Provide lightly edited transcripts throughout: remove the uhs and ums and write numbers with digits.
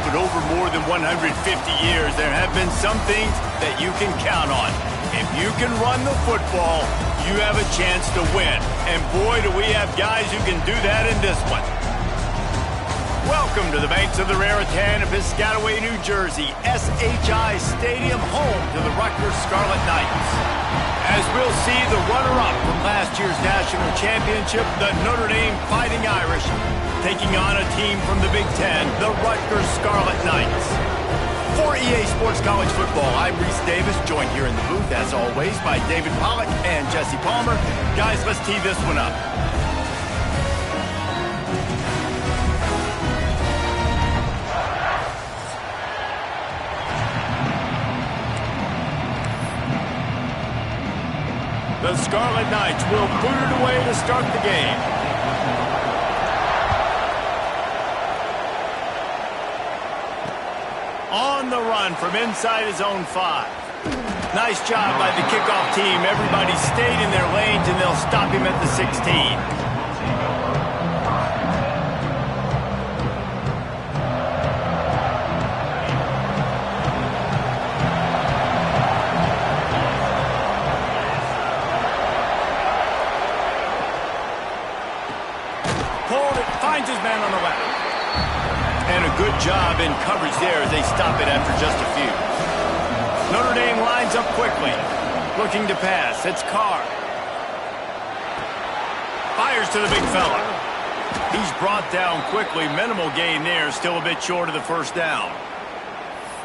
but over more than 150 years, there have been some things that you can count on. If you can run the football, you have a chance to win. And boy, do we have guys who can do that in this one. Welcome to the banks of the Raritan in Piscataway, New Jersey, SHI Stadium, home to the Rutgers Scarlet Knights. As we'll see, the runner-up from last year's national championship, the Notre Dame Fighting Irish, taking on a team from the Big Ten, the Rutgers Scarlet Knights. For EA Sports College Football, I'm Reese Davis, joined here in the booth, as always, by David Pollack and Jesse Palmer. Guys, let's tee this one up. The Scarlet Knights will boot it away to start the game. On the run from inside his own 5. Nice job by the kickoff team. Everybody stayed in their lanes, and they'll stop him at the 16. Finds his man on the left. And a good job in coverage there as they stop it after just a few. Notre Dame lines up quickly. Looking to pass. It's Carr. Fires to the big fella. He's brought down quickly. Minimal gain there. Still a bit short of the first down.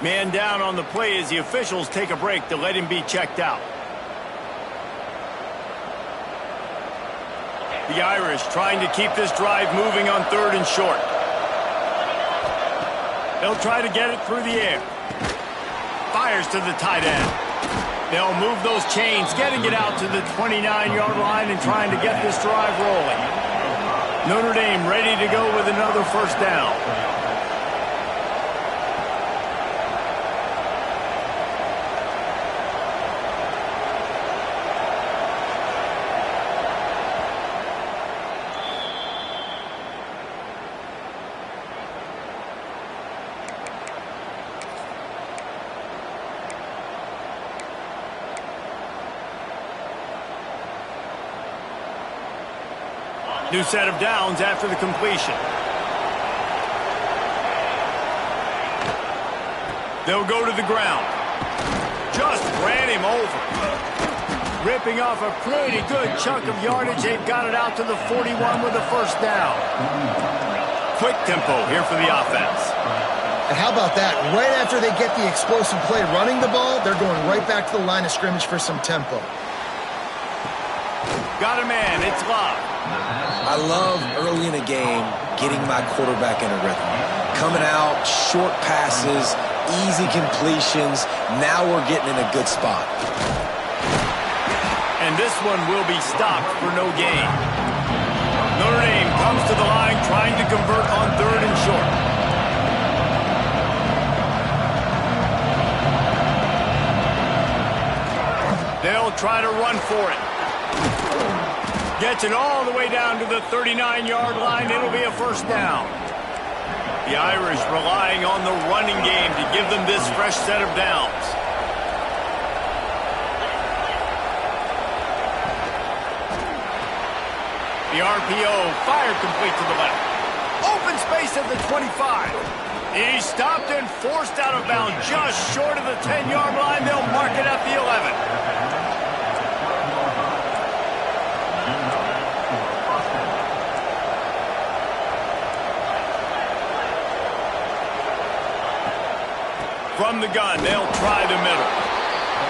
Man down on the play as the officials take a break to let him be checked out. The Irish trying to keep this drive moving on 3rd and short. They'll try to get it through the air. Fires to the tight end. They'll move those chains, getting it out to the 29-yard line and trying to get this drive rolling. Notre Dame ready to go with another first down. New set of downs after the completion. They'll go to the ground. Just ran him over. Ripping off a pretty good chunk of yardage. They've got it out to the 41 with a first down. Quick tempo here for the offense. And how about that? Right after they get the explosive play running the ball, they're going right back to the line of scrimmage for some tempo. Got a man. It's Love. I love early in a game getting my quarterback in a rhythm. Coming out, short passes, easy completions. Now we're getting in a good spot. And this one will be stopped for no gain. Notre Dame comes to the line trying to convert on 3rd and short. They'll try to run for it. Gets it all the way down to the 39-yard line. It'll be a first down. The Irish relying on the running game to give them this fresh set of downs. The RPO fired complete to the left. Open space at the 25. He's stopped and forced out of bounds just short of the 10-yard line. They'll mark it at the 11. From the gun, they'll try the middle.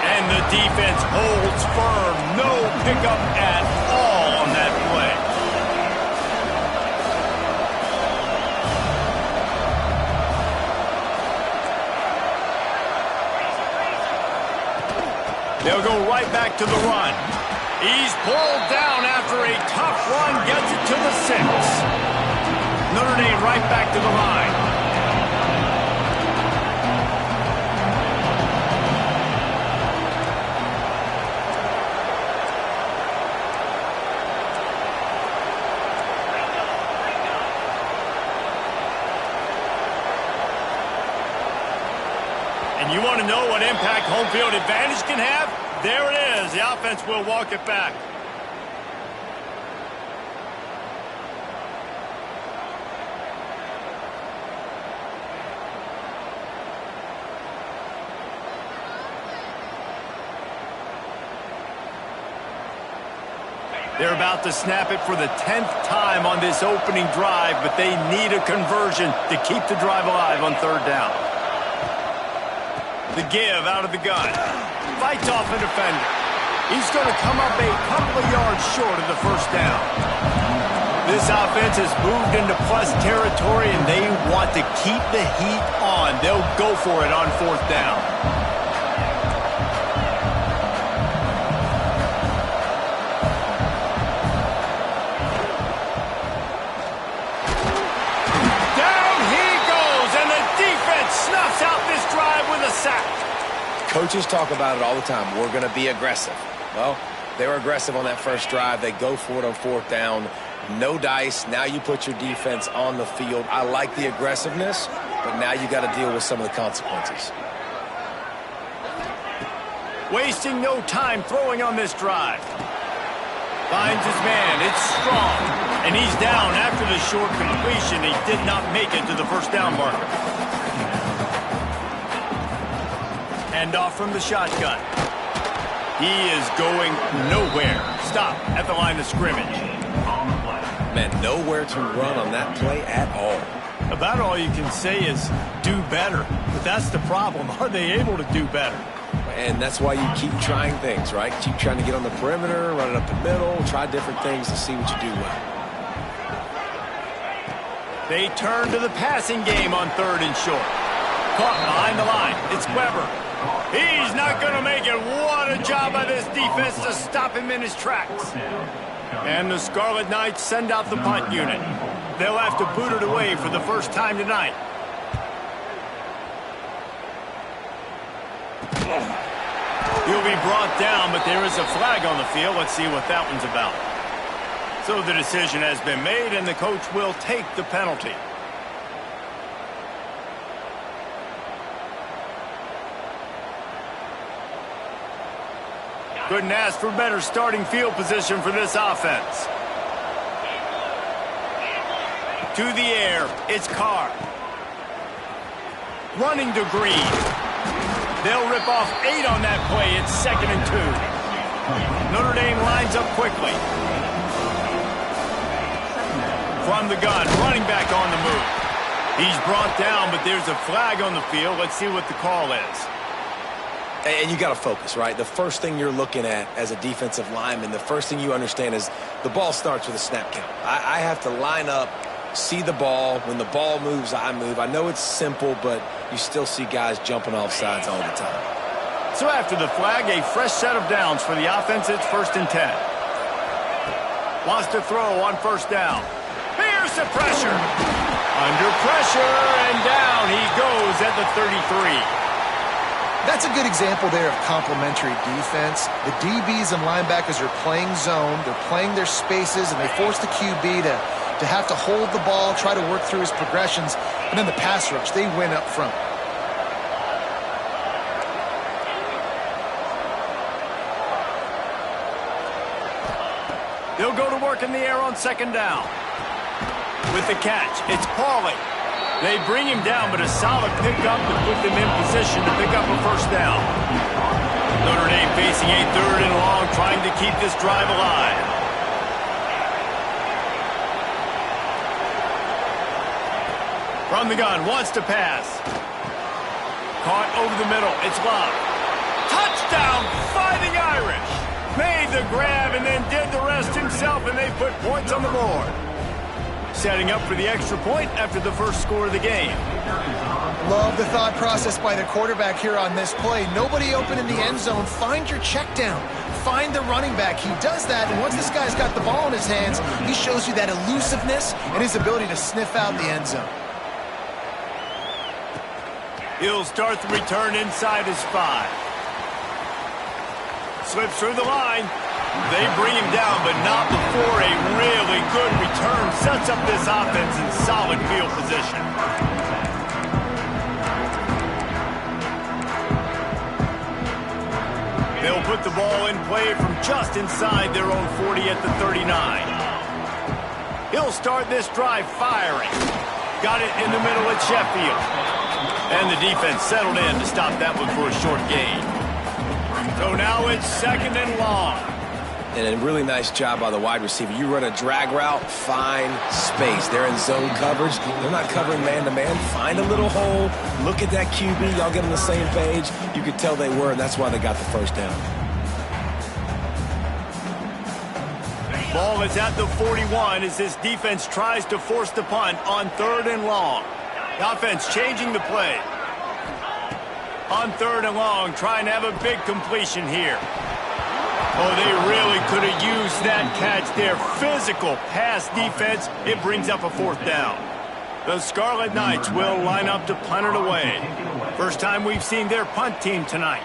And the defense holds firm. No pickup at all on that play. They'll go right back to the run. He's pulled down after a tough run, gets it to the 6. Notre Dame right back to the line. And you want to know what impact home field advantage can have? There it is. The offense will walk it back. They're about to snap it for the 10th time on this opening drive, but they need a conversion to keep the drive alive on third down. The give out of the gun. Fights off a defender. He's going to come up a couple of yards short of the first down. This offense has moved into plus territory, and they want to keep the heat on. They'll go for it on fourth down. Snuffs out this drive with a sack. Coaches talk about it all the time. We're going to be aggressive. Well, they were aggressive on that first drive. They go for it on fourth down. No dice. Now you put your defense on the field. I like the aggressiveness, but now you got to deal with some of the consequences. Wasting no time throwing on this drive. Finds his man. It's strong. And he's down after the short completion. He did not make it to the first down marker. Hand off from the shotgun. He is going nowhere. Stop at the line of scrimmage. Man, nowhere to run on that play at all. About all you can say is do better. But that's the problem. Are they able to do better? And that's why you keep trying things, right? Keep trying to get on the perimeter, run it up the middle, try different things to see what you do well. They turn to the passing game on third and short. Caught behind the line. It's Weber. He's not going to make it. What a job by this defense to stop him in his tracks. And the Scarlet Knights send out the punt unit. They'll have to boot it away for the first time tonight. He'll be brought down, but there is a flag on the field. Let's see what that one's about. So the decision has been made, and the coach will take the penalty. Couldn't ask for better starting field position for this offense. To the air, it's Carr. Running to Green. They'll rip off 8 on that play. It's 2nd and 2. Notre Dame lines up quickly. From the gun, running back on the move. He's brought down, but there's a flag on the field. Let's see what the call is. And you got to focus, right? The first thing you're looking at as a defensive lineman, the first thing you understand is the ball starts with a snap count. I have to line up, see the ball. When the ball moves, I move. I know it's simple, but you still see guys jumping off sides all the time. So after the flag, a fresh set of downs for the offense. It's 1st and 10. Wants to throw on first down. Here's the pressure. Under pressure, and down he goes at the 33. That's a good example there of complementary defense. The DBs and linebackers are playing zone, they're playing their spaces, and they force the QB to have to hold the ball, try to work through his progressions, and then the pass rush, they win up front. They'll go to work in the air on 2nd down. With the catch, it's Pauly. They bring him down, but a solid pickup to put them in position to pick up a first down. Notre Dame facing a 3rd and long, trying to keep this drive alive. From the gun, wants to pass. Caught over the middle, it's Love. Touchdown, Fighting Irish! Made the grab and then did the rest himself, and they put points on the board. Setting up for the extra point after the first score of the game. Love the thought process by the quarterback here on this play. Nobody open in the end zone. Find your check down. Find the running back. He does that, and once this guy's got the ball in his hands, he shows you that elusiveness and his ability to sniff out the end zone. He'll start the return inside his 5. Slips through the line. They bring him down, but not before a really good return sets up this offense in solid field position. put the ball in play from just inside their own 40 at the 39. He'll start this drive firing. Got it in the middle at Sheffield. And the defense settled in to stop that one for a short gain. So now it's 2nd and long. And a really nice job by the wide receiver. You run a drag route, find space. They're in zone coverage. They're not covering man-to-man. Find a little hole. Look at that QB. Y'all get on the same page. You could tell they were, and that's why they got the first down. Ball is at the 41 as this defense tries to force the punt on 3rd and long. The offense changing the play. On 3rd and long, trying to have a big completion here. Oh, they really could have used that catch there. Physical pass defense. It brings up a 4th down. The Scarlet Knights will line up to punt it away. First time we've seen their punt team tonight.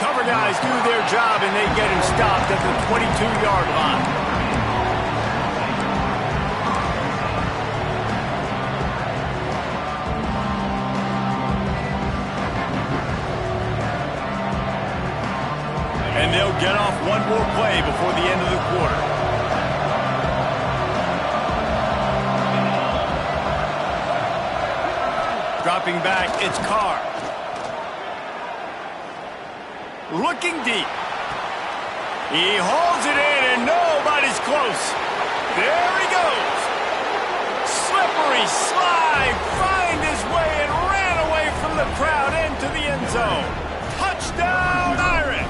Cover guys do their job, and they get him stopped at the 22-yard line. And they'll get off one more play before the end of the quarter. Dropping back, it's Carr. Looking deep. He holds it in, and nobody's close. There he goes. Slippery slide, find his way, and ran away from the crowd into the end zone. Touchdown, Irish.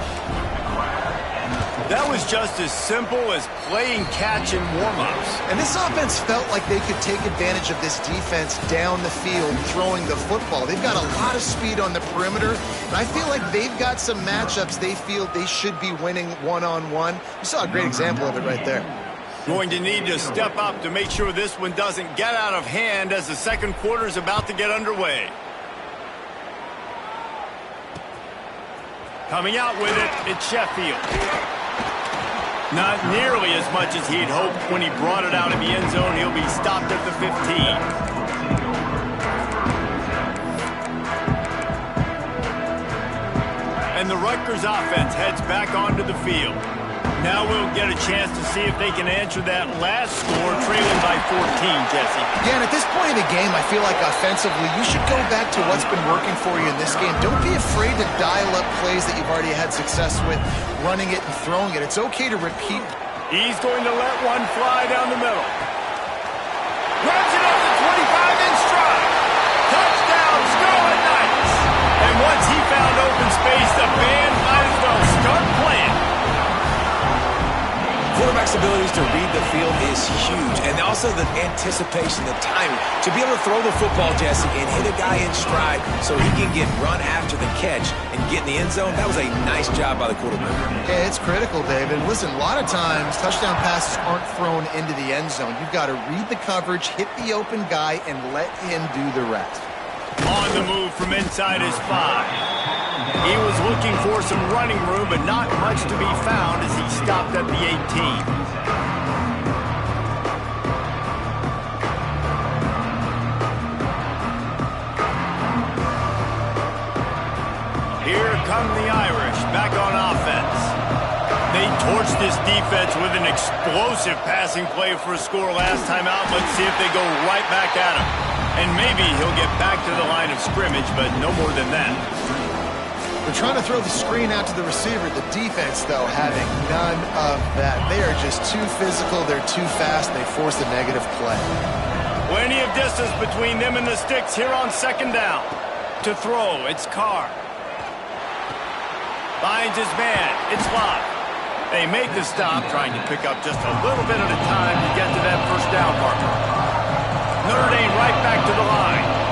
That was just as simple as playing catch in warm-ups. And this offense felt like they could take advantage of this defense down the field throwing the football. They've got a lot of speed on the perimeter, and I feel like they've got some matchups they feel they should be winning one-on-one. You saw a great example of it right there. Going to need to step up to make sure this one doesn't get out of hand as the second quarter is about to get underway. Coming out with it, it's Sheffield. Not nearly as much as he'd hoped when he brought it out in the end zone. He'll be stopped at the 15. And the Rutgers offense heads back onto the field. Now we'll get a chance to see if they can answer that last score, trailing by 14, Jesse. Yeah, and at this point in the game, I feel like offensively, you should go back to what's been working for you in this game. Don't be afraid to dial up plays that you've already had success with, running it and throwing it. It's okay to repeat. He's going to let one fly down the middle. Grabs it up to 25 in stride. Touchdown, Scarlet Knights. And once he found open space, the band might as well start playing. Quarterback's abilities to read the field is huge, and also the anticipation, the timing. To be able to throw the football, Jesse, and hit a guy in stride so he can get run after the catch and get in the end zone, that was a nice job by the quarterback. Yeah, it's critical, David. Listen, a lot of times, touchdown passes aren't thrown into the end zone. You've got to read the coverage, hit the open guy, and let him do the rest. On the move from inside his 5. He was looking for some running room, but not much to be found as he stopped at the 18. Here come the Irish back on offense. They torched this defense with an explosive passing play for a score last time out. Let's see if they go right back at him. And maybe he'll get back to the line of scrimmage, but no more than that. They're trying to throw the screen out to the receiver. The defense, though, having none of that. They are just too physical. They're too fast. They force a negative play. Plenty of distance between them and the sticks here on 2nd down. To throw, it's Carr. Finds his man. It's Locke. They make the stop, trying to pick up just a little bit at a time to get to that first down marker. Notre Dame right back to the line.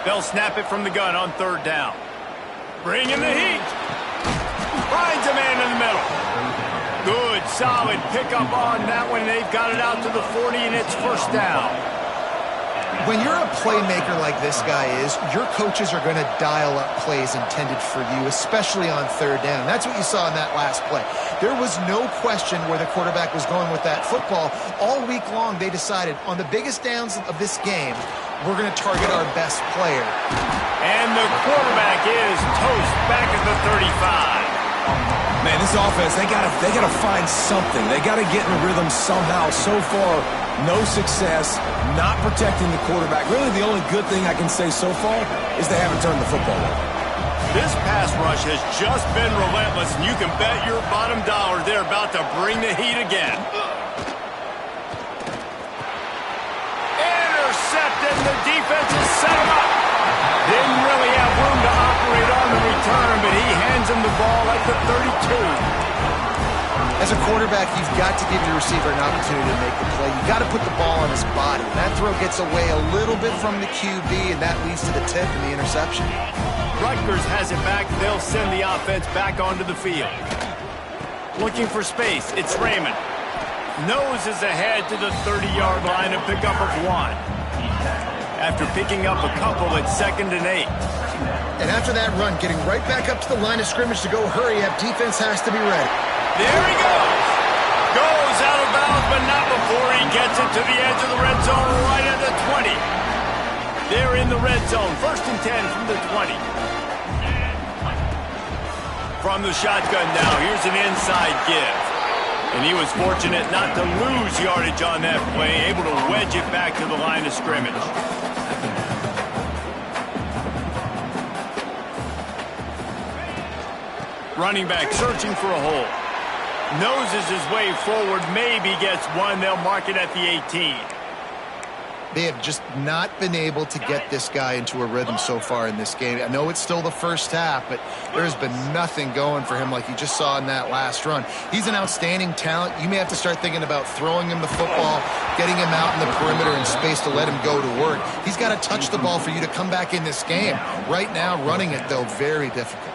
They'll snap it from the gun on 3rd down. Bringing the heat. Finds a man in the middle. Good, solid pickup on that one. They've got it out to the 40, and it's first down. When you're a playmaker like this guy is, your coaches are going to dial up plays intended for you, especially on third down. That's what you saw in that last play. There was no question where the quarterback was going with that football. All week long, they decided on the biggest downs of this game, we're going to target our best player. And the quarterback is toast back at the 35. Man, this offense, they gotta find something. They gotta get in a rhythm somehow. So far, no success, not protecting the quarterback. Really, the only good thing I can say so far is they haven't turned the football over. This pass rush has just been relentless, and you can bet your bottom dollar they're about to bring the heat again. Intercepted, the defense has set him up. Didn't really have room to operate on the return, but he hands him the ball at the 32. As a quarterback, you've got to give your receiver an opportunity to make the play. You've got to put the ball on his body. That throw gets away a little bit from the QB, and that leads to the tip and the interception. Rutgers has it back. They'll send the offense back onto the field. Looking for space. It's Raymond. Noses ahead to the 30-yard line, a pickup of 1. After picking up a couple at 2nd and 8. And after that run, getting right back up to the line of scrimmage to go hurry up, defense has to be ready. There he goes. Goes out of bounds, but not before he gets it to the edge of the red zone right at the 20. They're in the red zone. 1st and 10 from the 20. From the shotgun now, here's an inside give. And he was fortunate not to lose yardage on that play, able to wedge it back to the line of scrimmage. Running back searching for a hole. Noses his way forward, maybe gets one. They'll mark it at the 18. They have just not been able to get this guy into a rhythm so far in this game. I know it's still the first half, but there's been nothing going for him like you just saw in that last run. He's an outstanding talent. You may have to start thinking about throwing him the football, getting him out in the perimeter in space to let him go to work. He's got to touch the ball for you to come back in this game. Right now, running it, though, very difficult.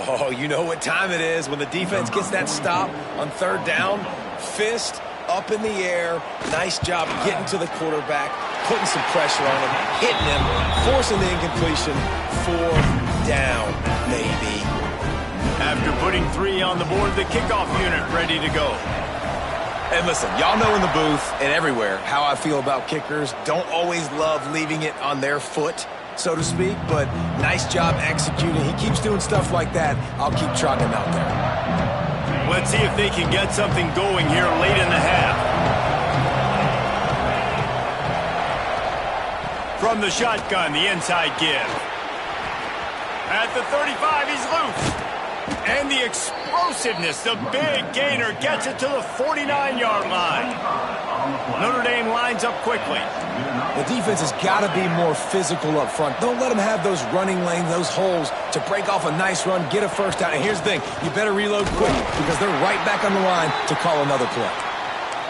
Oh, you know what time it is when the defense gets that stop on 3rd down. Fist up in the air. Nice job getting to the quarterback, putting some pressure on him, hitting him, forcing the incompletion. 4th down, maybe. After putting 3 on the board, the kickoff unit ready to go. And listen, y'all know in the booth and everywhere how I feel about kickers. Don't always love leaving it on their foot, so to speak, but nice job executing. He keeps doing stuff like that. I'll keep trotting him out there. Let's see if they can get something going here late in the half. From the shotgun, the inside give. At the 35, he's loose. And the explosiveness, the big gainer gets it to the 49-yard line. Notre Dame lines up quickly. The defense has got to be more physical up front. Don't let them have those running lanes, those holes to break off a nice run, get a first down. And here's the thing, you better reload quick because they're right back on the line to call another play.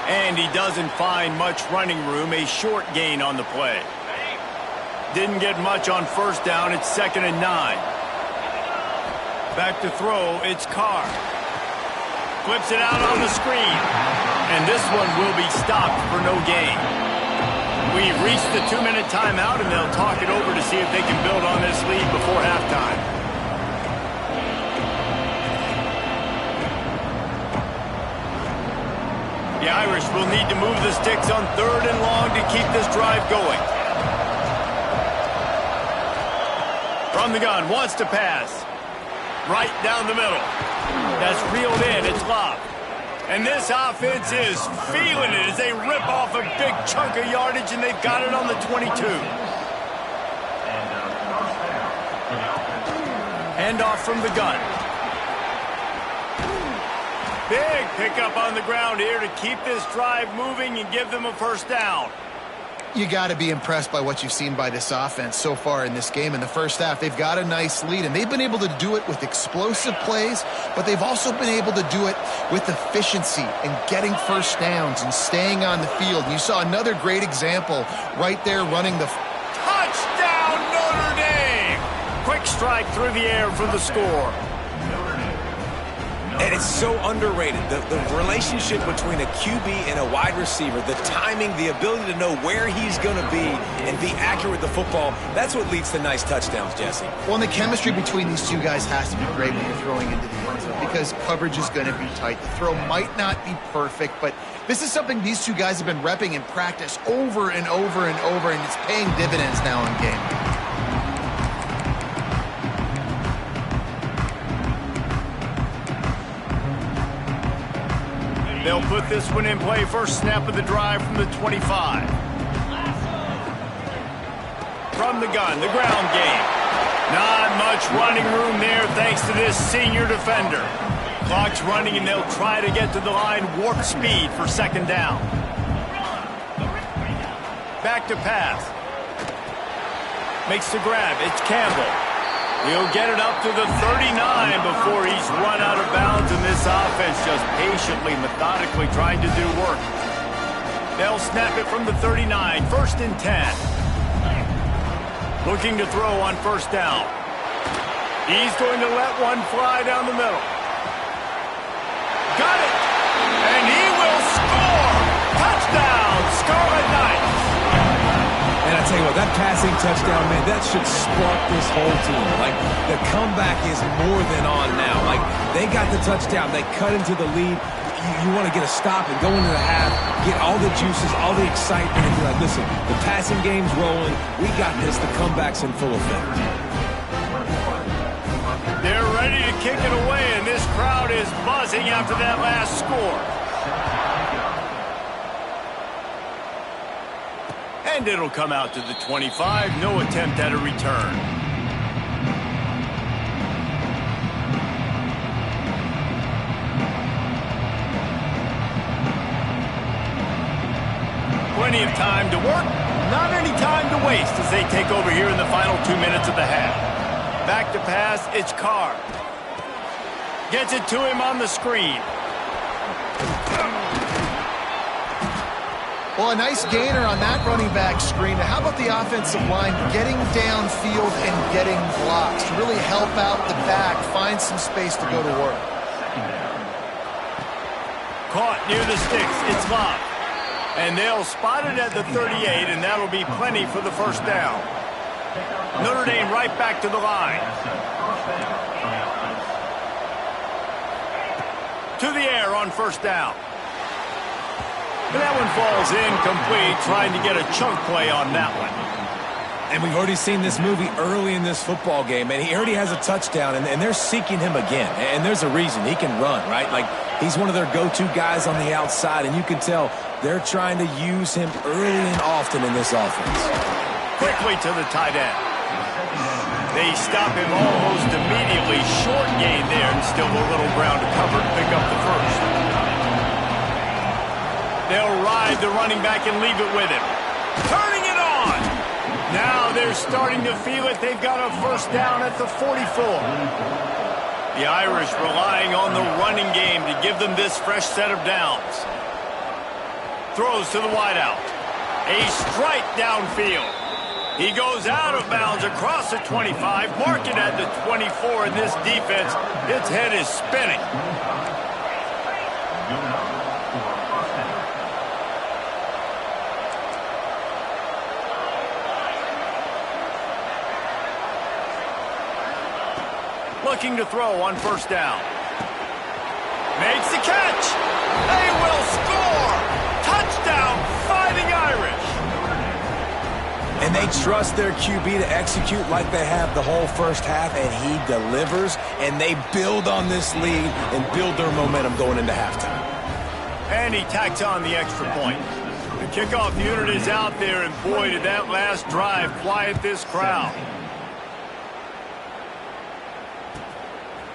And he doesn't find much running room, a short gain on the play. Didn't get much on 1st down, it's 2nd and 9. Back to throw, it's Carr. Flips it out on the screen. And this one will be stopped for no gain. We've reached the 2-minute timeout, and they'll talk it over to see if they can build on this lead before halftime. The Irish will need to move the sticks on 3rd and long to keep this drive going. From the gun, wants to pass. Right down the middle. That's reeled in, it's locked. And this offense is feeling it as they rip off a big chunk of yardage, and they've got it on the 22. Handoff from the gun. Big pickup on the ground here to keep this drive moving and give them a 1st down. You got to be impressed by what you've seen by this offense so far in this game. In the first half, they've got a nice lead, and they've been able to do it with explosive plays, but they've also been able to do it with efficiency and getting first downs and staying on the field. And you saw another great example right there running the... Touchdown, Notre Dame! Quick strike through the air for the score. And it's so underrated. The relationship between a QB and a wide receiver, the timing, the ability to know where he's going to be and be accurate with the football, that's what leads to nice touchdowns, Jesse. Well, and the chemistry between these two guys has to be great when you're throwing into the end zone because coverage is going to be tight. The throw might not be perfect, but this is something these two guys have been repping in practice over and over and over, and it's paying dividends now in game. They'll put this one in play. First snap of the drive from the 25. From the gun, the ground game. Not much running room there thanks to this senior defender. Clock's running and they'll try to get to the line warp speed for second down. Back to pass. Makes the grab. It's Campbell. He'll get it up to the 39 before he's run out of bounds, and this offense just patiently, methodically trying to do work. They'll snap it from the 39, first and 10. Looking to throw on first down. He's going to let one fly down the middle. Got it! And he will score! Touchdown, Scarlet Knights! And I tell you what, that passing touchdown, man, that should spark this whole team. Like, the comeback is more than on now. Like, they got the touchdown. They cut into the lead. You want to get a stop and go into the half, get all the juices, all the excitement, and be like, listen, the passing game's rolling. We got this. The comeback's in full effect. They're ready to kick it away, and this crowd is buzzing after that last score. And it'll come out to the 25. No attempt at a return. Plenty of time to work. Not any time to waste as they take over here in the final 2 minutes of the half. Back to pass. It's Carr. Gets it to him on the screen. Well, a nice gainer on that running back screen. Now, how about the offensive line getting downfield and getting blocks to really help out the back, find some space to go to work? Caught near the sticks. It's locked. And they'll spot it at the 38, and that'll be plenty for the first down. Notre Dame right back to the line. To the air on first down. And that one falls incomplete, trying to get a chunk play on that one. And we've already seen this movie early in this football game, and he already has a touchdown, and they're seeking him again. And there's a reason. He can run, right? Like, he's one of their go-to guys on the outside, and you can tell they're trying to use him early and often in this offense. Quickly to the tight end. They stop him almost immediately. Short gain there, and still a little ground to cover to pick up the first. They'll ride the running back and leave it with him. Turning it on! Now they're starting to feel it. They've got a first down at the 44. The Irish relying on the running game to give them this fresh set of downs. Throws to the wideout. A strike downfield. He goes out of bounds across the 25. Mark it at the 24 in this defense. Its head is spinning. Looking to throw on first down. Makes the catch. They will score. Touchdown, Fighting Irish. And they trust their QB to execute like they have the whole first half, and he delivers, and they build on this lead and build their momentum going into halftime. And he tacks on the extra point. The kickoff unit is out there, and boy, did that last drive quiet this crowd.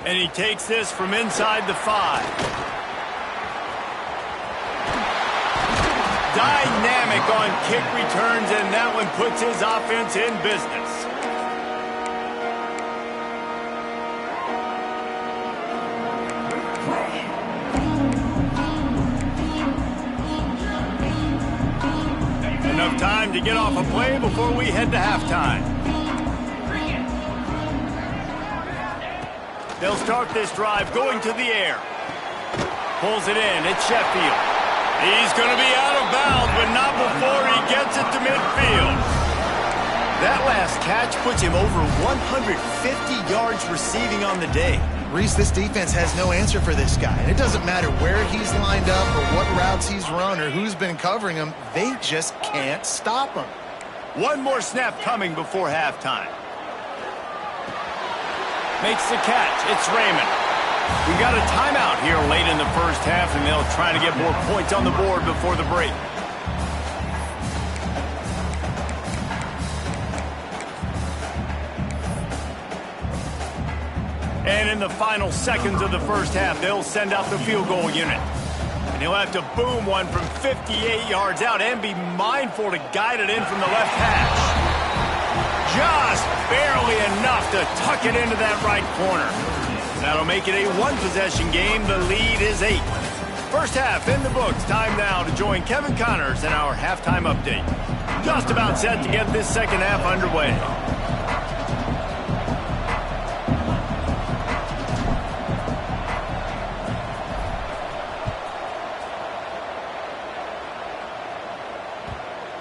And he takes this from inside the 5. Dynamic on kick returns, and that one puts his offense in business. Enough time to get off a play before we head to halftime. They'll start this drive going to the air. Pulls it in. It's Sheffield. He's going to be out of bounds, but not before he gets it to midfield. That last catch puts him over 150 yards receiving on the day. Reese, this defense has no answer for this guy. And it doesn't matter where he's lined up or what routes he's run or who's been covering him. They just can't stop him. One more snap coming before halftime. Makes the catch. It's Raymond. We got a timeout here late in the first half, and they'll try to get more points on the board before the break. And in the final seconds of the first half, they'll send out the field goal unit. And he'll have to boom one from 58 yards out and be mindful to guide it in from the left hash. Just barely enough to tuck it into that right corner. That'll make it a one-possession game. The lead is 8. First half in the books. Time now to join Kevin Connors in our halftime update. Just about set to get this second half underway.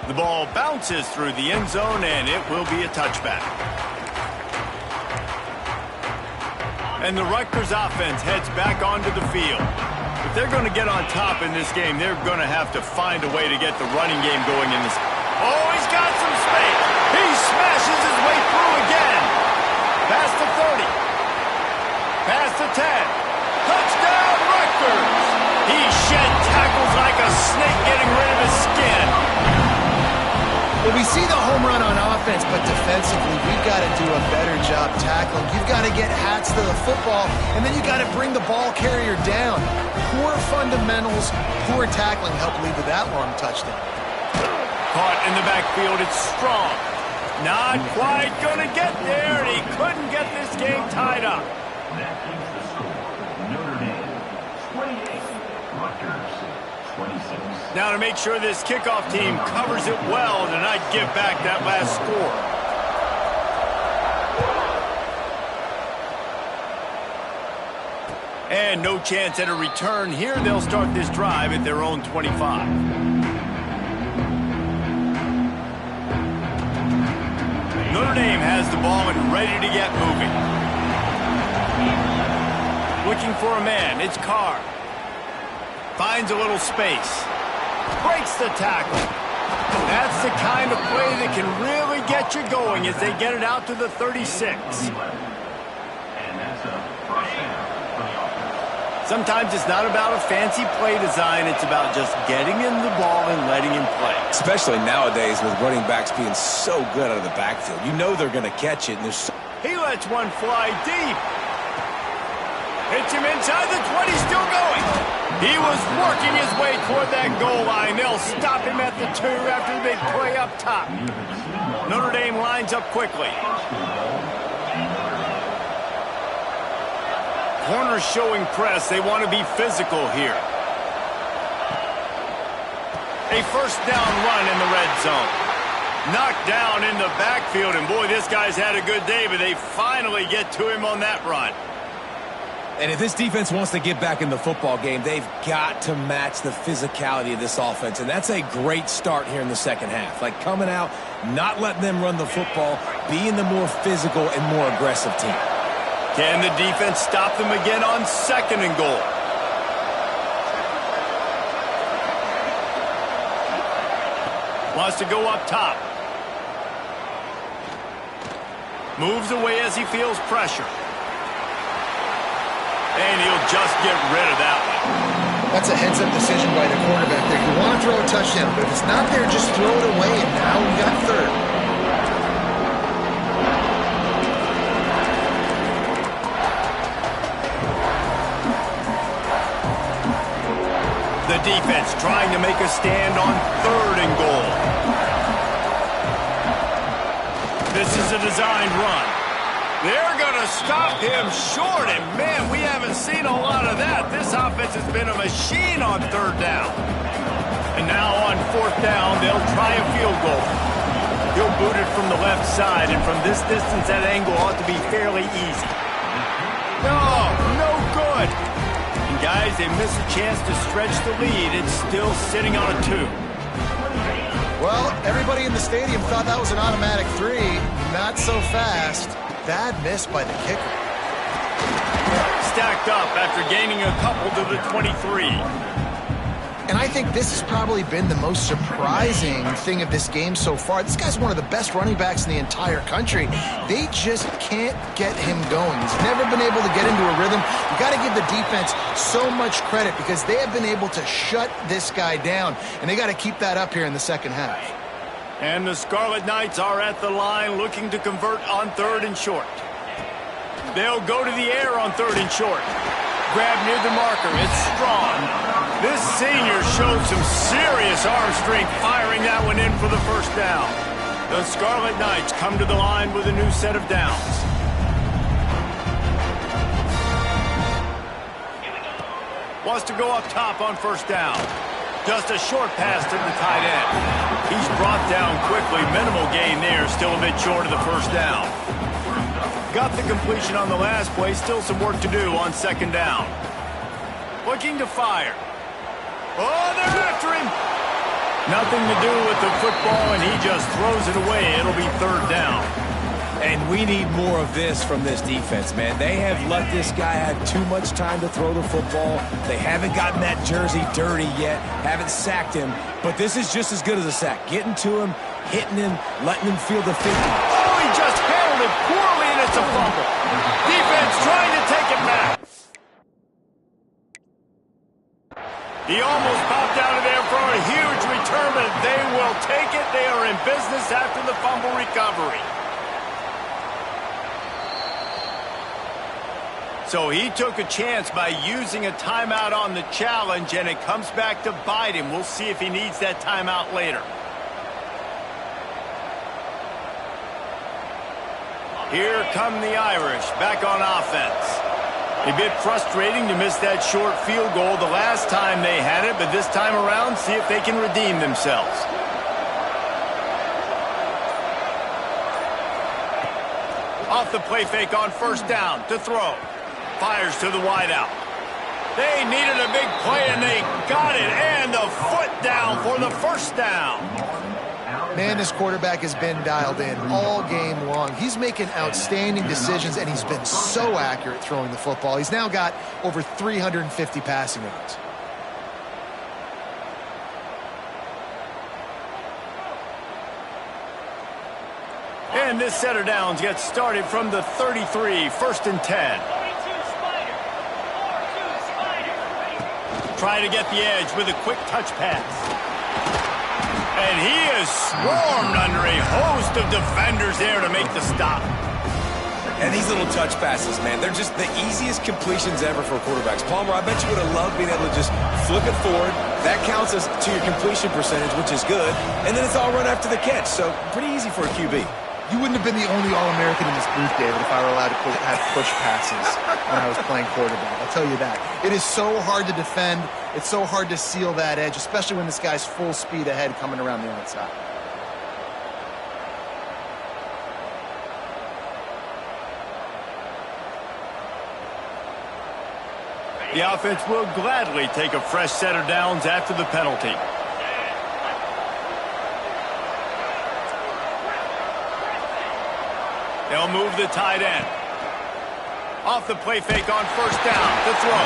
The ball bounces through the end zone, and it will be a touchback. And the Rutgers offense heads back onto the field. If they're going to get on top in this game, they're going to have to find a way to get the running game going in this. Oh, he's got some space. He smashes his way through again. Past the 30. Past the 10. Touchdown, Rutgers. He shed tackles like a snake getting rid of his skin. Well, we see the home run on offense, but defensively, we've got to do a better job tackling. You've got to get hats to the football, and then you've got to bring the ball carrier down. Poor fundamentals, poor tackling helped lead to that long touchdown. Caught in the backfield, it's Strong. Not quite going to get there, and he couldn't get this game tied up. That keeps the score. Notre Dame, 28, Rutgers, 26. Now to make sure this kickoff team covers it well to not give back that last score. And no chance at a return here. They'll start this drive at their own 25. Notre Dame has the ball and ready to get moving. Looking for a man. It's Carr. Finds a little space. Breaks the tackle. That's the kind of play that can really get you going as they get it out to the 36. Sometimes it's not about a fancy play design. It's about just getting him the ball and letting him play. Especially nowadays with running backs being so good out of the backfield. You know they're going to catch it. And he lets one fly deep. Hits him inside the 20, still going. He was working his way toward that goal line. They'll stop him at the 2 after the big play up top. Notre Dame lines up quickly. Corners showing press. They want to be physical here. A first down run in the red zone. Knocked down in the backfield, and boy, this guy's had a good day, but they finally get to him on that run. And if this defense wants to get back in the football game, they've got to match the physicality of this offense. And that's a great start here in the second half. Like coming out, not letting them run the football, being the more physical and more aggressive team. Can the defense stop them again on 2nd and goal? Wants to go up top. Moves away as he feels pressure. And he'll just get rid of that one. That's a heads-up decision by the quarterback there. You want to throw a touchdown, but if it's not there, just throw it away, and now we got 3rd. The defense trying to make a stand on 3rd and goal. This is a designed run. They're going to stop him short, and man, we haven't seen a lot of that. This offense has been a machine on 3rd down. And now on 4th down, they'll try a field goal. He'll boot it from the left side, and from this distance, that angle ought to be fairly easy. No good. And Guys, they miss a chance to stretch the lead. It's still sitting on a 2. Well, everybody in the stadium thought that was an automatic 3. Not so fast. Bad miss by the kicker. Stacked up after gaining a couple to the 23. And I think this has probably been the most surprising thing of this game so far. This guy's one of the best running backs in the entire country. They just can't get him going. He's never been able to get into a rhythm. You got to give the defense so much credit because they have been able to shut this guy down. And they got to keep that up here in the second half. And the Scarlet Knights are at the line looking to convert on 3rd and short. They'll go to the air on 3rd and short. Grab near the marker. It's Strong. This senior showed some serious arm strength firing that one in for the first down. The Scarlet Knights come to the line with a new set of downs. Wants to go up top on 1st down. Just a short pass to the tight end. He's brought down quickly. Minimal gain there. Still a bit short of the 1st down. Got the completion on the last play. Still some work to do on 2nd down. Looking to fire. Oh, they're after him. Nothing to do with the football, and he just throws it away. It'll be 3rd down. And we need more of this from this defense, man. They have let this guy have too much time to throw the football. They haven't gotten that jersey dirty yet, haven't sacked him. But this is just as good as a sack. Getting to him, hitting him, letting him feel the 50. Oh, he just handled it poorly, and it's a fumble. Defense trying to take it back. He almost popped out of there for a huge return, but they will take it. They are in business after the fumble recovery. So he took a chance by using a timeout on the challenge, and it comes back to bite him. We'll see if he needs that timeout later. Here come the Irish, back on offense. A bit frustrating to miss that short field goal the last time they had it, but this time around, see if they can redeem themselves. Off the play fake on 1st down to throw. Fires to the wideout. They needed a big play, and they got it, and the foot down for the 1st down. Man, this quarterback has been dialed in all game long. He's making outstanding decisions, and he's been so accurate throwing the football. He's now got over 350 passing yards. And this set of downs gets started from the 33, 1st and 10. Try to get the edge with a quick touch pass. And he is swarmed under a host of defenders there to make the stop. And these little touch passes, man, they're just the easiest completions ever for quarterbacks. Palmer, I bet you would have loved being able to just flip it forward. That counts as to your completion percentage, which is good. And then it's all run after the catch, so pretty easy for a QB. You wouldn't have been the only All-American in this booth, David, if I were allowed to have push passes when I was playing quarterback. I'll tell you that. It is so hard to defend. It's so hard to seal that edge, especially when this guy's full speed ahead coming around the outside. The offense will gladly take a fresh set of downs after the penalty. They'll move the tight end. Off the play fake on 1st down to throw.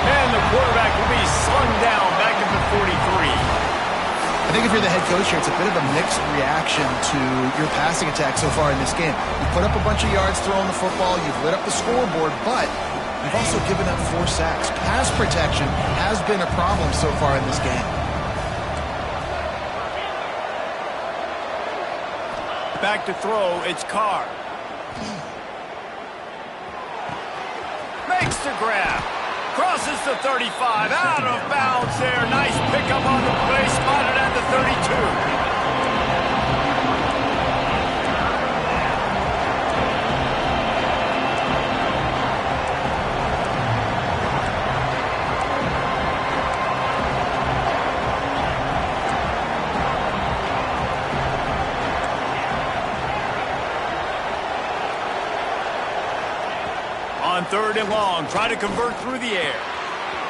And the quarterback will be slung down back at the 43. I think if you're the head coach here, it's a bit of a mixed reaction to your passing attack so far in this game. You put up a bunch of yards throwing the football, you've lit up the scoreboard, but you've also given up 4 sacks. Pass protection has been a problem so far in this game. Back to throw, it's Carr. Makes the grab. Crosses the 35, out of bounds there. Nice pickup on the play, spotted at the 32. On 3rd and long, try to convert through the air.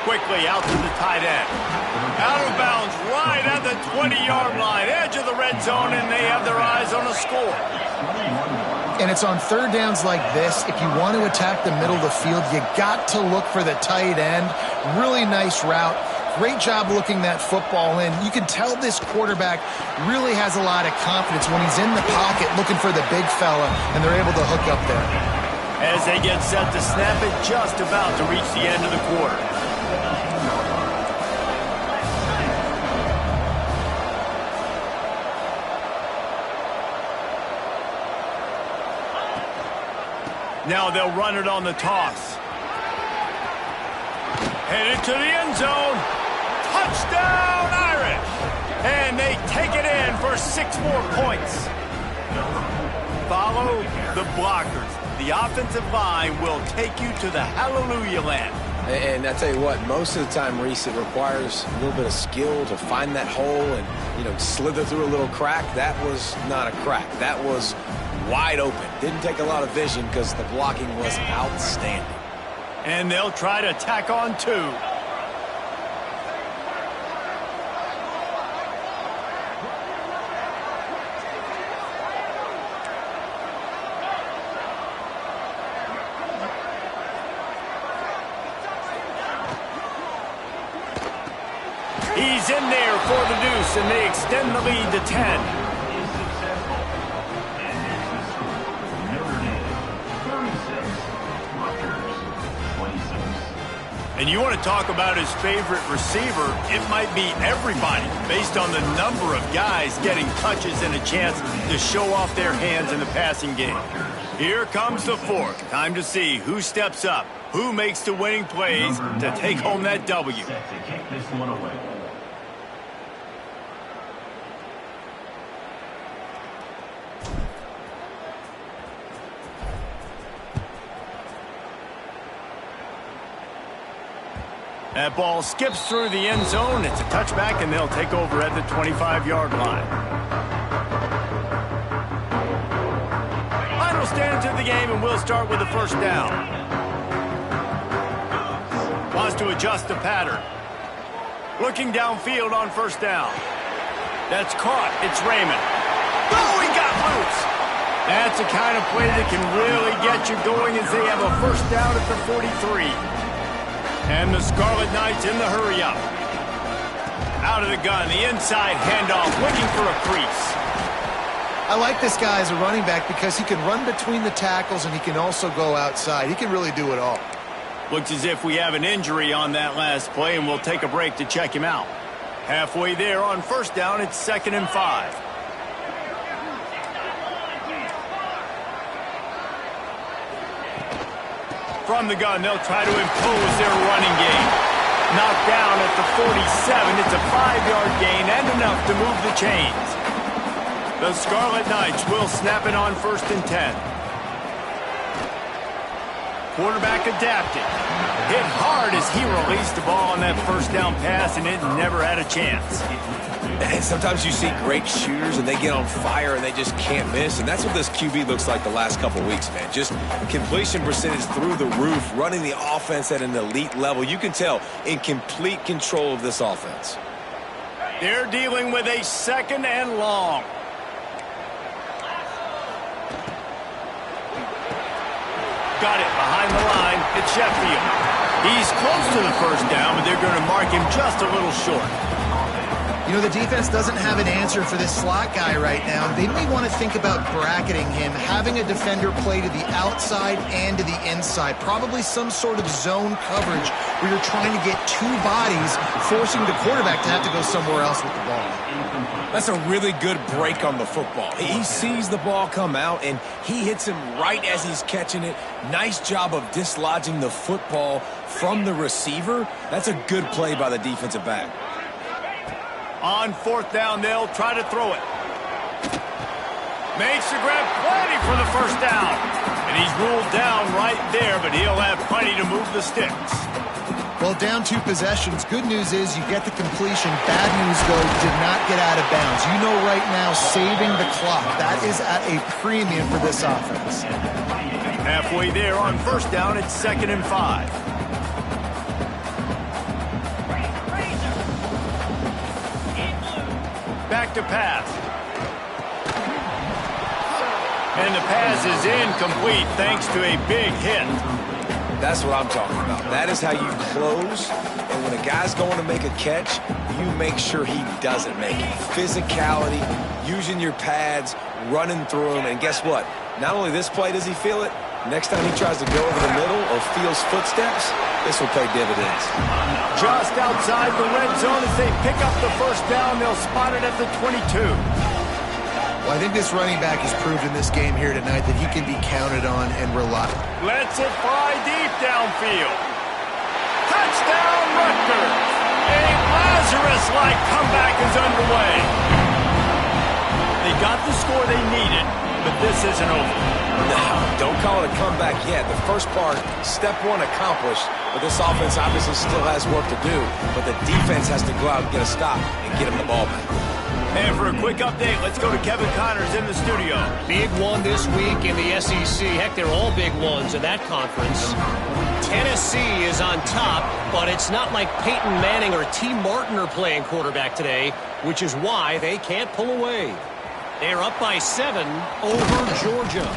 Quickly out to the tight end. Out of bounds right at the 20-yard line. Edge of the red zone, and they have their eyes on a score. And it's on third downs like this. If you want to attack the middle of the field, you got to look for the tight end. Really nice route. Great job looking that football in. You can tell this quarterback really has a lot of confidence when he's in the pocket looking for the big fella, and they're able to hook up there. As they get set to snap it, just about to reach the end of the quarter. Now they'll run it on the toss. Headed to the end zone. Touchdown, Irish! And they take it in for 6 more points. Follow the blockers. The offensive line will take you to the hallelujah land. And I tell you what, most of the time, Reese, it requires a little bit of skill to find that hole and, slither through a little crack. That was not a crack. That was wide open. Didn't take a lot of vision because the blocking was outstanding. And they'll try to tack on 2. He's in there for the deuce, and they extend the lead to 10. And you want to talk about his favorite receiver, it might be everybody based on the number of guys getting touches and a chance to show off their hands in the passing game. Here comes the 4th. Time to see who steps up, who makes the winning plays to take home that W. Set to kick this one away. That ball skips through the end zone. It's a touchback, and they'll take over at the 25-yard line. Final stands of the game, and we'll start with the first down. Wants to adjust the pattern. Looking downfield on first down. That's caught. It's Raymond. Oh, he got loose. That's the kind of play that can really get you going as they have a first down at the 43. And the Scarlet Knights in the hurry-up. Out of the gun, the inside handoff, looking for a crease. I like this guy as a running back because he can run between the tackles and he can also go outside. He can really do it all. Looks as if we have an injury on that last play, and we'll take a break to check him out. Halfway there on first down, it's 2nd and 5. From the gun, they'll try to impose their running game. Knocked down at the 47. It's a 5-yard gain and enough to move the chains. The Scarlet Knights will snap it on 1st and 10. Quarterback adapted. Hit hard as he released the ball on that first down pass, and it never had a chance. And sometimes you see great shooters and they get on fire and they just can't miss. And that's what this QB looks like the last couple weeks, man. Just completion percentage through the roof, running the offense at an elite level. You can tell in complete control of this offense. They're dealing with a 2nd and long. Got it behind the line. It's Sheffield. He's close to the first down, but they're going to mark him just a little short. The defense doesn't have an answer for this slot guy right now. They may want to think about bracketing him, having a defender play to the outside and to the inside. Probably some sort of zone coverage where you're trying to get 2 bodies, forcing the quarterback to have to go somewhere else with the ball. That's a really good break on the football. He sees the ball come out, and he hits him right as he's catching it. Nice job of dislodging the football from the receiver. That's a good play by the defensive back. On 4th down, they'll try to throw it. Makes the grab, plenty for the first down. And he's ruled down right there, but he'll have plenty to move the sticks. Well, down 2 possessions. Good news is you get the completion. Bad news, though, did not get out of bounds. You know right now, saving the clock. That is at a premium for this offense. Halfway there on first down, it's 2nd and 5. to pass. And the pass is incomplete thanks to a big hit. That's what I'm talking about. That is how you close. And when a guy's going to make a catch, you make sure he doesn't make it. Physicality, using your pads, running through him. And guess what? Not only this play does he feel it, next time he tries to go over the middle or feels footsteps, this will pay dividends. Just outside the red zone as they pick up the first down. They'll spot it at the 22. Well, I think this running back has proved in this game here tonight that he can be counted on and relied on. Lets it fly deep downfield. Touchdown, Rutgers! A Lazarus-like comeback is underway. They got the score they needed, but this isn't over. No, don't call it a comeback yet. The first part, step one accomplished, but this offense obviously still has work to do, but the defense has to go out and get a stop and get him the ball back. And for a quick update, let's go to Kevin Connors in the studio. Big one this week in the SEC. Heck, they're all big ones in that conference. Tennessee is on top, but it's not like Peyton Manning or T. Martin are playing quarterback today, which is why they can't pull away. They're up by 7 over Georgia.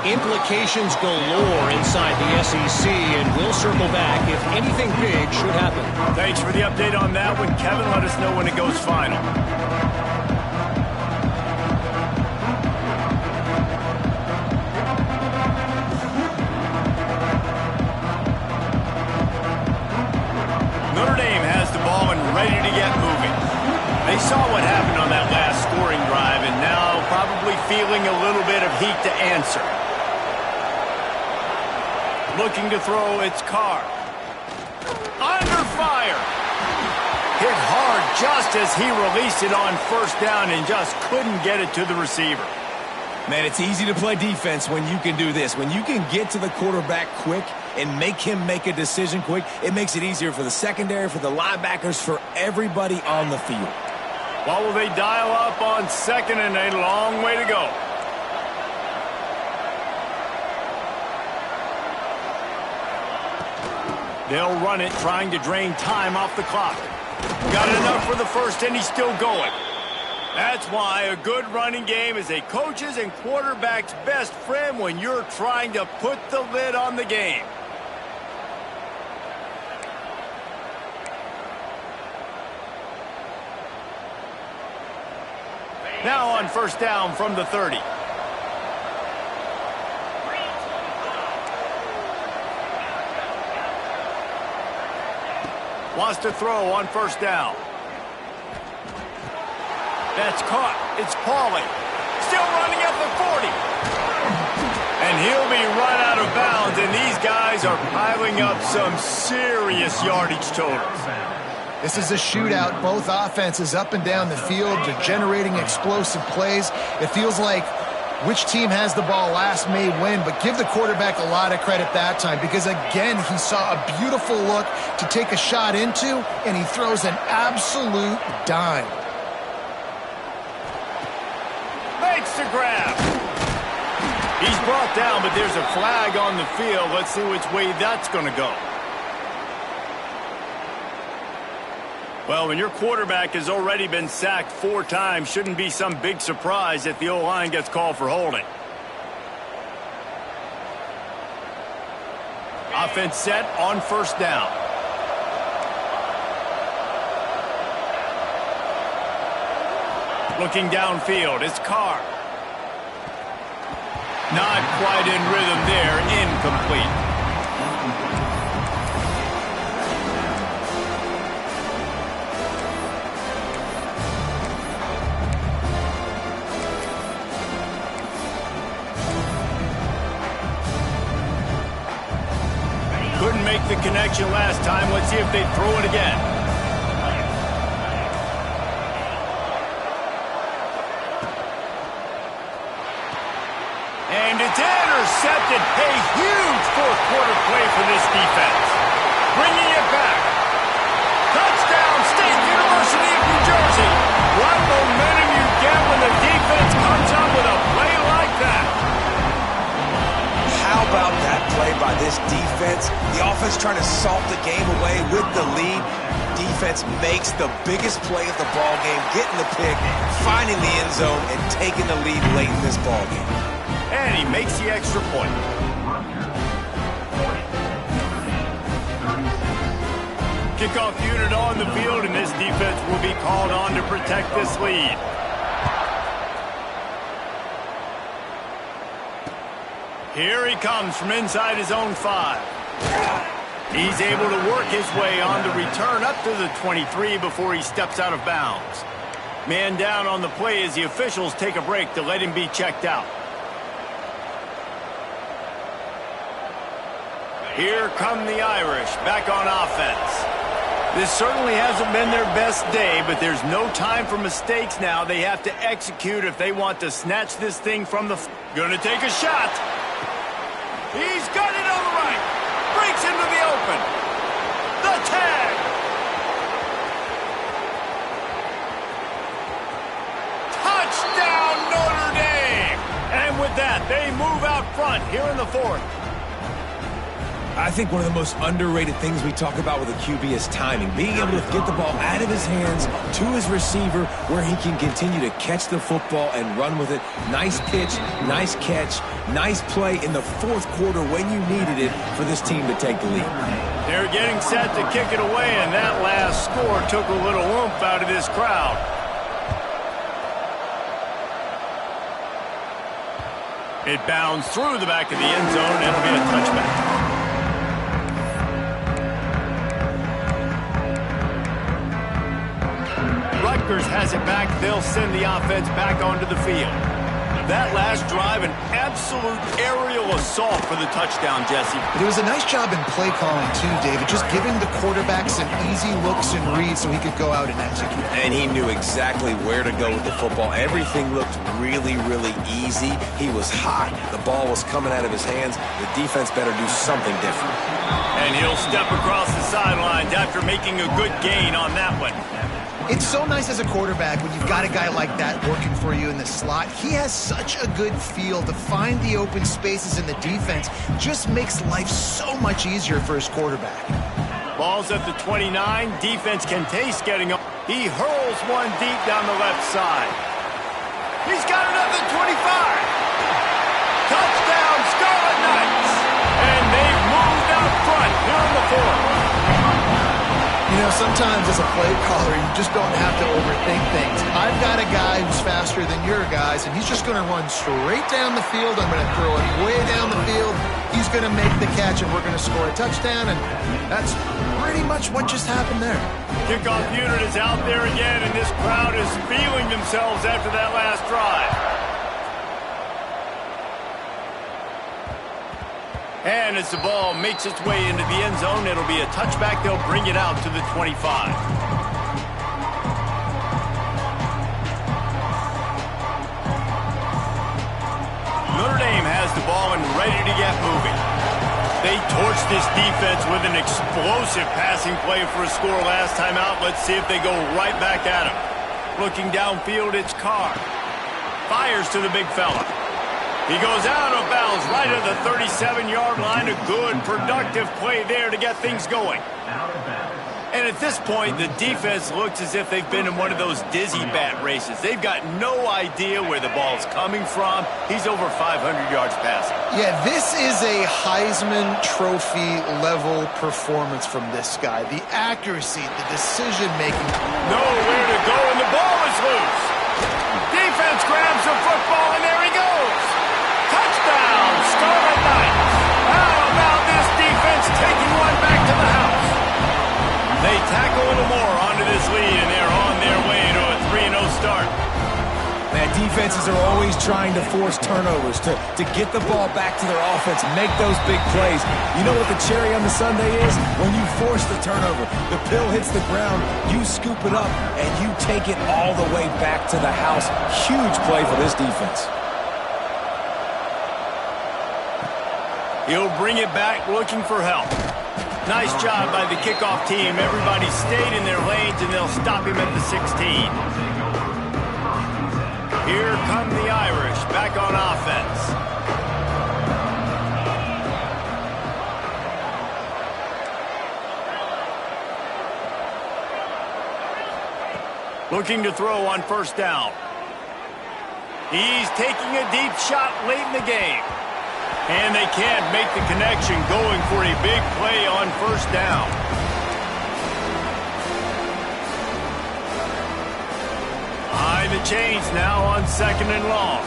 Implications galore inside the SEC, and we'll circle back if anything big should happen. Thanks for the update on that one, Kevin. Let us know when it goes final. Notre Dame has the ball and ready to get moving. They saw what happened on that last scoring drive and now probably feeling a little bit of heat to answer. Looking to throw, it's Carr. Under fire. Hit hard just as he released it on first down and just couldn't get it to the receiver. Man, it's easy to play defense when you can do this. When you can get to the quarterback quick and make him make a decision quick, it makes it easier for the secondary, for the linebackers, for everybody on the field. What will they dial up on second and a long way to go? They'll run it, trying to drain time off the clock. Got enough for the first, and he's still going. That's why a good running game is a coach's and quarterback's best friend when you're trying to put the lid on the game. Now on first down from the 30. Wants to throw on first down. That's caught. It's Pauly. Still running at the 40. And he'll be run out of bounds, and these guys are piling up some serious yardage totals. This is a shootout. Both offenses up and down the field. They're generating explosive plays. It feels like which team has the ball last may win, but give the quarterback a lot of credit that time because, again, he saw a beautiful look to take a shot into, and he throws an absolute dime. Makes the grab. He's brought down, but there's a flag on the field. Let's see which way that's going to go. Well, when your quarterback has already been sacked 4 times, shouldn't be some big surprise if the O-line gets called for holding. Offense set on first down. Looking downfield, it's Carr. Not quite in rhythm there, incomplete. Couldn't make the connection last time. Let's see if they throw it again. And it's intercepted. A huge fourth quarter play for this defense. Bringing it back. Touchdown, State University of New Jersey. What momentum you get when the defense comes up with a play like that. How about that play by this defense? The offense trying to salt the game away with the lead. defense makes the biggest play of the ball game, getting the pick, finding the end zone, and taking the lead late in this ball game. And he makes the extra point. Kickoff unit on the field, and this defense will be called on to protect this lead. Here he comes from inside his own 5. He's able to work his way on the return up to the 23 before he steps out of bounds. Man down on the play as the officials take a break to let him be checked out. Here come the Irish back on offense. This certainly hasn't been their best day, but there's no time for mistakes now. They have to execute if they want to snatch this thing from the... Gonna take a shot. He's got it on the right. Breaks into the open. The tag. Touchdown, Notre Dame. And with that, they move out front here in the 4th. I think one of the most underrated things we talk about with a QB is timing. Being able to get the ball out of his hands to his receiver where he can continue to catch the football and run with it. Nice pitch, nice catch, nice play in the 4th quarter when you needed it for this team to take the lead. They're getting set to kick it away, and that last score took a little oomph out of this crowd. It bounds through the back of the end zone, and it'll be a touchback. Rutgers has it back. They'll send the offense back onto the field. That last drive, an absolute aerial assault for the touchdown, Jesse. But it was a nice job in play calling, too, David, just giving the quarterback some easy looks and reads so he could go out and execute. And he knew exactly where to go with the football. Everything looked really, really easy. He was hot. The ball was coming out of his hands. The defense better do something different. And he'll step across the sidelines after making a good gain on that one. It's so nice as a quarterback when you've got a guy like that working for you in the slot. He has such a good feel to find the open spaces in the defense. Just makes life so much easier for his quarterback. Ball's at the 29. Defense can taste getting up. He hurls one deep down the left side. He's got another 25. Touchdown, Scarlet Knights. And they've moved out front here in the 4th. You know, sometimes as a play caller, you just don't have to overthink things. I've got a guy who's faster than your guys, and he's just going to run straight down the field. I'm going to throw it way down the field. He's going to make the catch, and we're going to score a touchdown, and that's pretty much what just happened there. Kickoff unit is out there again, and this crowd is feeling themselves after that last drive. And as the ball makes its way into the end zone, it'll be a touchback. They'll bring it out to the 25. Notre Dame has the ball and ready to get moving. They torched this defense with an explosive passing play for a score last time out. Let's see if they go right back at him. Looking downfield, it's Carr. Fires to the big fella. He goes out of bounds right at the 37-yard line. A good, productive play there to get things going. And at this point, the defense looks as if they've been in one of those dizzy bat races. They've got no idea where the ball's coming from. He's over 500 yards passing. Yeah, this is a Heisman Trophy level performance from this guy. The accuracy, the decision-making. Nowhere to go, and the ball is loose. Defense grabs the football, and there he goes. Touchdown, Scarlet Knights. How about this defense taking one back to the house? They tack a little more onto this lead, and they're on their way to a 3-0 start. Man, defenses are always trying to force turnovers, to get the ball back to their offense, make those big plays. You know what the cherry on the sundae is? When you force the turnover, the pill hits the ground, you scoop it up, and you take it all the way back to the house. Huge play for this defense. He'll bring it back looking for help. Nice job by the kickoff team. Everybody stayed in their lanes, and they'll stop him at the 16. Here come the Irish back on offense. Looking to throw on first down. He's taking a deep shot late in the game. And they can't make the connection, going for a big play on first down. Behind the chains now on 2nd and long.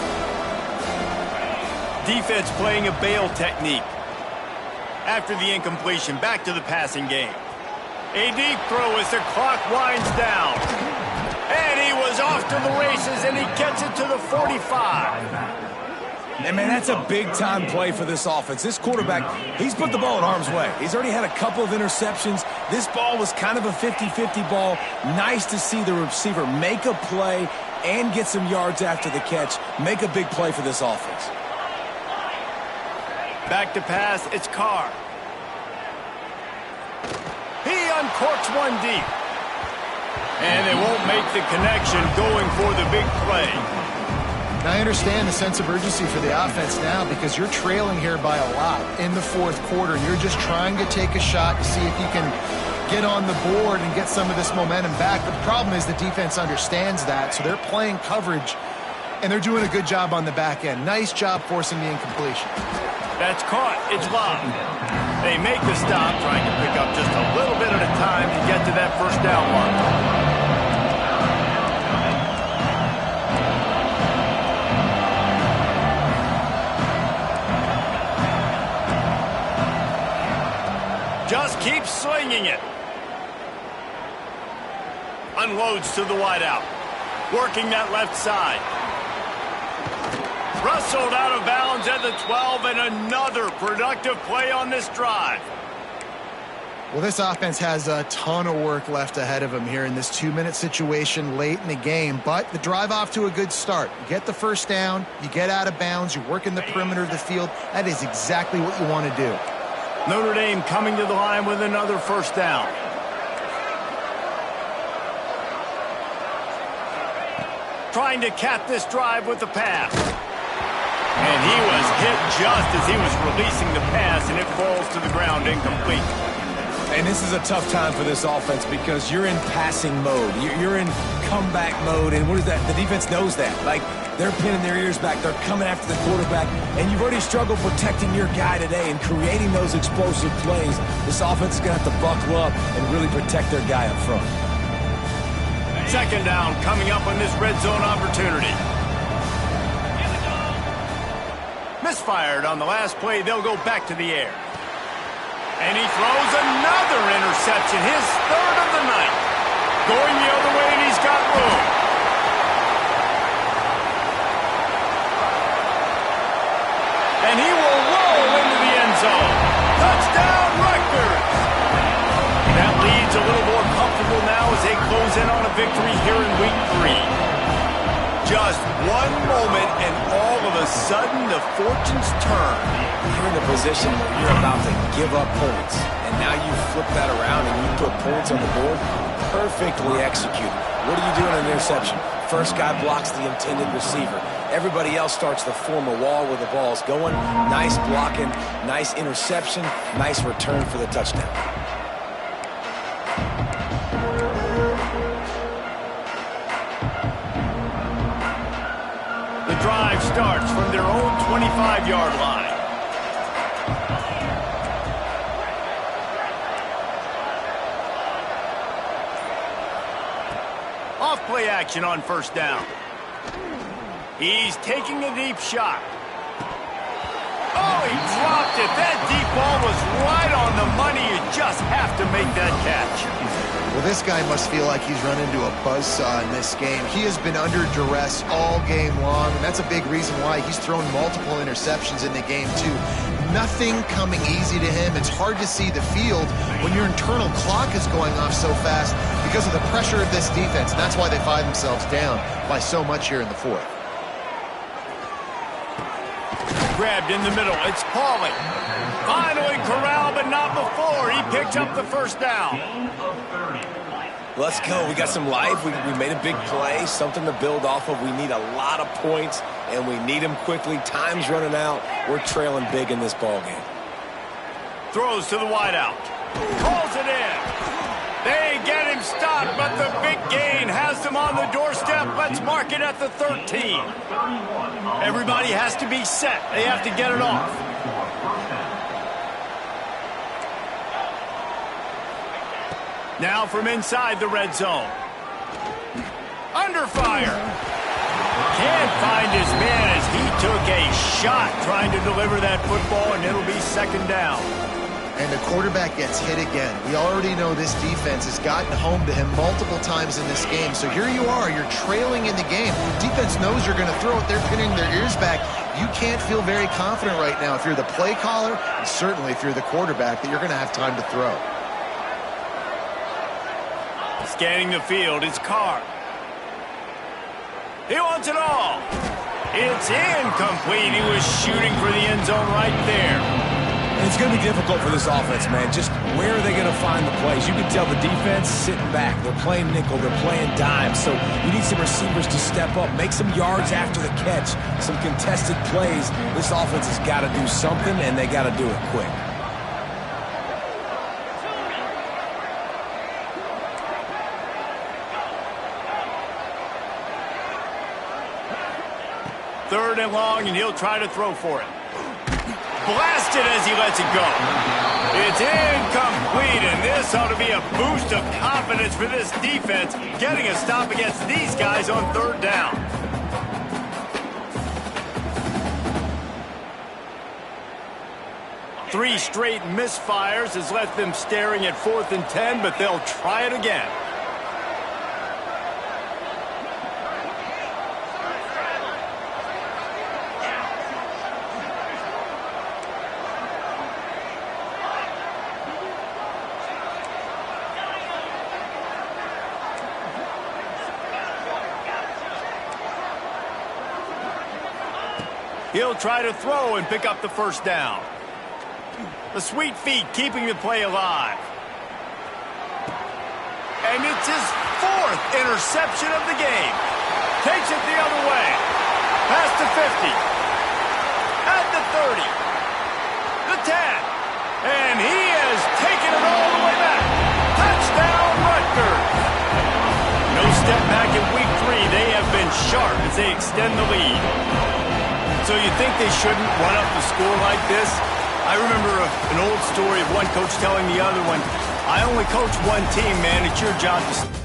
Defense playing a bail technique. After the incompletion, back to the passing game. A deep throw as the clock winds down. And he was off to the races, and he gets it to the 45. And, man, that's a big-time play for this offense. This quarterback, he's put the ball in harm's way. He's already had a couple of interceptions. This ball was kind of a 50-50 ball. Nice to see the receiver make a play and get some yards after the catch. Make a big play for this offense. Back to pass, it's Carr. He uncorks one deep. And they won't make the connection, going for the big play. Now, I understand the sense of urgency for the offense now because you're trailing here by a lot in the fourth quarter. You're just trying to take a shot to see if you can get on the board and get some of this momentum back. But the problem is the defense understands that, so they're playing coverage, and they're doing a good job on the back end. Nice job forcing the incompletion. That's caught. It's lobbed. They make the stop, trying to pick up just a little bit at a time to get to that first down mark. Just keeps slinging it. Unloads to the wideout. Working that left side. Rustled out of bounds at the 12, and another productive play on this drive. Well, this offense has a ton of work left ahead of them here in this 2-minute situation late in the game, but the drive off to a good start. You get the first down, you get out of bounds, you work in the perimeter of the field. That is exactly what you want to do. Notre Dame coming to the line with another first down. Trying to cap this drive with the pass. And he was hit just as he was releasing the pass, and it falls to the ground incomplete. And this is a tough time for this offense because you're in passing mode. You're in comeback mode, and what is that? The defense knows that. Like, they're pinning their ears back. They're coming after the quarterback, and you've already struggled protecting your guy today and creating those explosive plays. This offense is going to have to buckle up and really protect their guy up front. Second down coming up on this red zone opportunity. Misfired on the last play. They'll go back to the air. And he throws another interception, his third of the night. Going the other way, and he's got room. And he will roll into the end zone. Touchdown, Rutgers! That lead's a little more comfortable now as they close in on a victory here in week 3. Just one moment, and all of a sudden, the fortunes turn. You're in the position where you're about to give up points, and now you flip that around and you put points on the board. Perfectly executed. What do you do in an interception? First guy blocks the intended receiver. Everybody else starts to form a wall where the ball's going. Nice blocking, nice interception, nice return for the touchdown. The drive starts from their own 25-yard line. Off-play action on first down. He's taking a deep shot. Oh, he dropped it. That deep ball was right on the money. You just have to make that catch. Well, this guy must feel like he's run into a buzzsaw in this game. He has been under duress all game long, and that's a big reason why he's thrown multiple interceptions in the game, too. Nothing coming easy to him. It's hard to see the field when your internal clock is going off so fast because of the pressure of this defense, and that's why they find themselves down by so much here in the fourth. Grabbed in the middle. It's Pauly. Finally corralled, but not before. He picked up the first down. Let's go. We got some life. We made a big play, something to build off of. We need a lot of points, and we need them quickly. Time's running out. We're trailing big in this ball game. Throws to the wideout. Calls it in. They get him stopped, but the big gain has them on the doorstep. Let's mark it at the 13. Everybody has to be set. They have to get it off. Now from inside the red zone. Under fire. Can't find his man as he took a shot trying to deliver that football, and it'll be second down. And the quarterback gets hit again. We already know this defense has gotten home to him multiple times in this game. So here you are, you're trailing in the game. The defense knows you're going to throw it. They're pinning their ears back. You can't feel very confident right now if you're the play caller, and certainly if you're the quarterback, that you're going to have time to throw. Scanning the field, it's Carr. He wants it all. It's incomplete. He was shooting for the end zone right there. And it's going to be difficult for this offense, man. Just where are they going to find the plays? You can tell the defense sitting back. They're playing nickel. They're playing dime. So you need some receivers to step up, make some yards after the catch, some contested plays. This offense has got to do something, and they got to do it quick. Third and long, and he'll try to throw for it. Blasted as he lets it go. It's incomplete, and this ought to be a boost of confidence for this defense, getting a stop against these guys on third down. Three straight misfires has left them staring at 4th and 10, but they'll try it again. He'll try to throw and pick up the first down. The sweet feet keeping the play alive. And it's his 4th interception of the game. Takes it the other way. Past the 50. At the 30. The 10. And he has taken it all the way back. Touchdown, Rutgers. No step back in week 3. They have been sharp as they extend the lead. So you think they shouldn't run up the score like this? I remember an old story of one coach telling the other one, I only coach one team, man. It's your job to...